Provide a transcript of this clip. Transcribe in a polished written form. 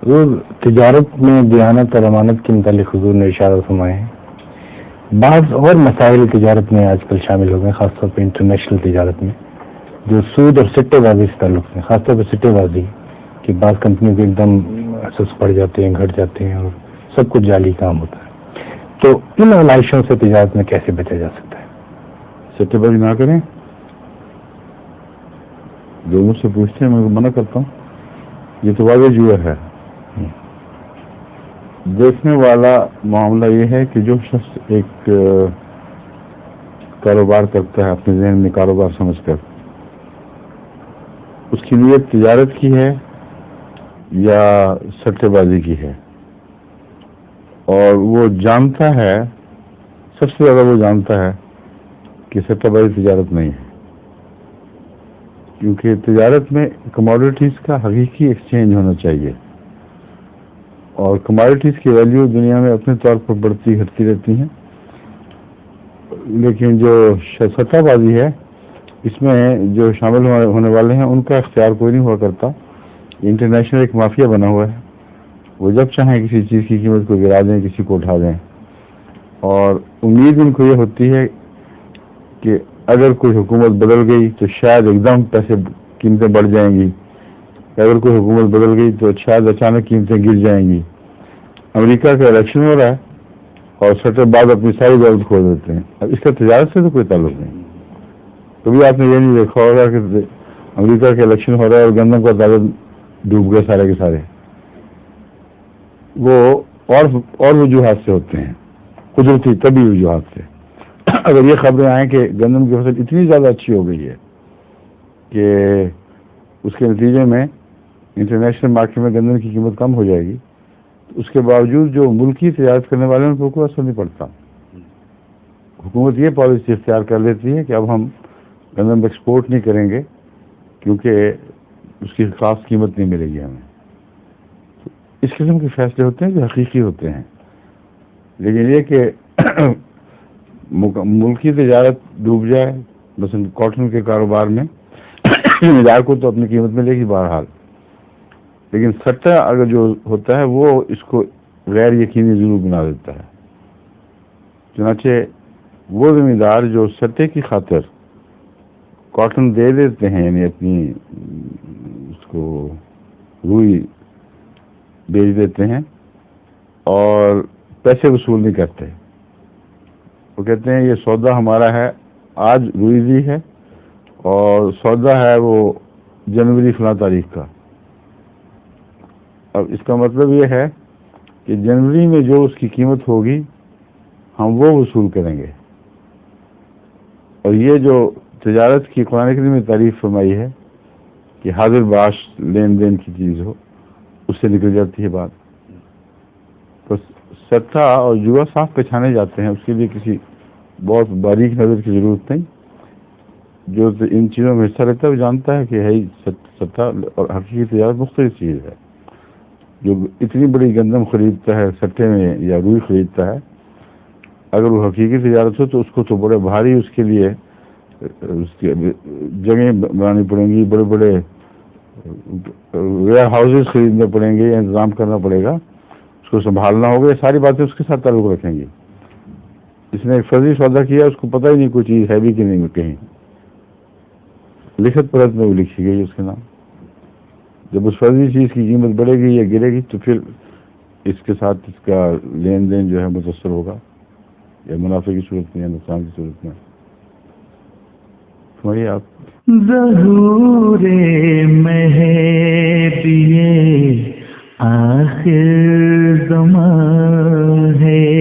حضور تجارت میں دیانت اور امانت کے متعلق حضور نے اشارہ فرمائے ہیں. بعض اور مسائل تجارت میں آج کل شامل ہو گئے، خاص طور پہ انٹرنیشنل تجارت میں، جو سود اور سٹے بازی سے تعلق ہے، خاص طور پہ سٹے بازی کہ بعض کمپنیوں کے ایک دم سست پڑ جاتے ہیں، گھٹ جاتے ہیں اور سب کچھ جعلی کام ہوتا ہے. تو ان علائشوں سے تجارت میں کیسے بچا جا سکتا ہے؟ سٹے بازی نہ کریں. جو مجھ سے پوچھتے ہیں میں منع کرتا ہوں. یہ تو واضح جوا ہے. دیکھنے والا معاملہ یہ ہے کہ جو شخص ایک کاروبار کرتا ہے اپنے ذہن میں کاروبار سمجھ کر، اس کی نیت تجارت کی ہے یا سٹے بازی کی ہے، اور وہ جانتا ہے، سب سے زیادہ وہ جانتا ہے کہ سٹے بازی تجارت نہیں ہے. کیونکہ تجارت میں کموڈیٹیز کا حقیقی ایکسچینج ہونا چاہیے، اور کموڈیٹیز کی ویلیو دنیا میں اپنے طور پر بڑھتی گھٹتی رہتی ہیں. لیکن جو سٹہ بازی ہے، اس میں جو شامل ہونے والے ہیں ان کا اختیار کوئی نہیں ہوا کرتا. انٹرنیشنل ایک مافیا بنا ہوا ہے. وہ جب چاہیں کسی چیز کی قیمت کو گرا دیں، کسی کو اٹھا دیں، اور امید ان کو یہ ہوتی ہے کہ اگر کوئی حکومت بدل گئی تو شاید ایک دم پیسے قیمتیں بڑھ جائیں گی، اگر کوئی حکومت بدل گئی تو شاید اچانک قیمتیں گر جائیں گی. امریکہ کا الیکشن ہو رہا ہے اور سٹے بعد اپنی ساری دولت کھول دیتے ہیں. اب اس کا تجارت سے تو کوئی تعلق نہیں. کبھی آپ نے یہ نہیں دیکھا ہوگا کہ امریکہ کا الیکشن ہو رہا ہے اور گندم کا تعداد ڈوب گئے سارے کے سارے. وہ اور وجوہات سے ہوتے ہیں، قدرتی طبی وجوہات سے. اگر یہ خبریں آئیں کہ گندم کی فصل اتنی زیادہ اچھی ہو گئی ہے کہ اس کے نتیجے میں انٹرنیشنل مارکیٹ میں گندم کی قیمت کم ہو جائے گی، تو اس کے باوجود جو ملکی تجارت کرنے والے ہیں ان کو کوئی اثر نہیں پڑتا. حکومت یہ پالیسی اختیار کر لیتی ہے کہ اب ہم گندم ایکسپورٹ نہیں کریں گے کیونکہ اس کی خاص قیمت نہیں ملے گی ہمیں. اس قسم کے فیصلے ہوتے ہیں جو حقیقی ہوتے ہیں. لیکن یہ کہ ملکی تجارت ڈوب جائے، مثلا کاٹن کے کاروبار میں ادارے کو تو اپنی قیمت ملے گی بہرحال، لیکن سٹہ اگر جو ہوتا ہے وہ اس کو غیر یقینی ضرور بنا دیتا ہے. چنانچہ وہ ذمہ دار جو سٹے کی خاطر کاٹن دے دیتے ہیں، یعنی اپنی اس کو روئی بیچ دیتے ہیں اور پیسے وصول نہیں کرتے. وہ کہتے ہیں یہ سودا ہمارا ہے، آج روئی دی ہے اور سودا ہے وہ جنوری فلاں تاریخ کا. اب اس کا مطلب یہ ہے کہ جنوری میں جو اس کی قیمت ہوگی ہم وہ وصول کریں گے. اور یہ جو تجارت کی قرآن کریم میں تعریف فرمائی ہے کہ حاضر باش لین دین کی چیز ہو، اس سے نکل جاتی ہے بات. تو سٹہ اور جوا صاف پہچانے جاتے ہیں، اس کے لیے کسی بہت باریک نظر کی ضرورت نہیں. جو ان چیزوں میں حصہ لیتا ہے وہ جانتا ہے کہ ہے سٹہ اور حقیقی تجارت مختلف چیز ہے. جو اتنی بڑی گندم خریدتا ہے سٹے میں یا روئی خریدتا ہے، اگر وہ حقیقی تجارت ہو تو اس کو تو بڑے بھاری اس کے لیے اس کی جگہیں بنانی پڑیں گی، بڑے بڑے ویئر ہاؤسز خریدنے پڑیں گے، انتظام کرنا پڑے گا، اس کو سنبھالنا ہوگا. یہ ساری باتیں اس کے ساتھ تعلق رکھیں گی. اس نے ایک فرضی سودا کیا، اس کو پتہ ہی نہیں کوئی چیز ہے بھی کہ نہیں کہیں. لکھت پرت میں وہ لکھی گئی اس کے نام. جب اس فرضی چیز کی قیمت بڑھے گی یا گرے گی تو پھر اس کے ساتھ اس کا لین دین جو ہے متاثر ہوگا، یا منافع کی صورت میں یا نقصان کی صورت میں. سمجھیے آپ. ظہور مہدی آخر زمان ہے،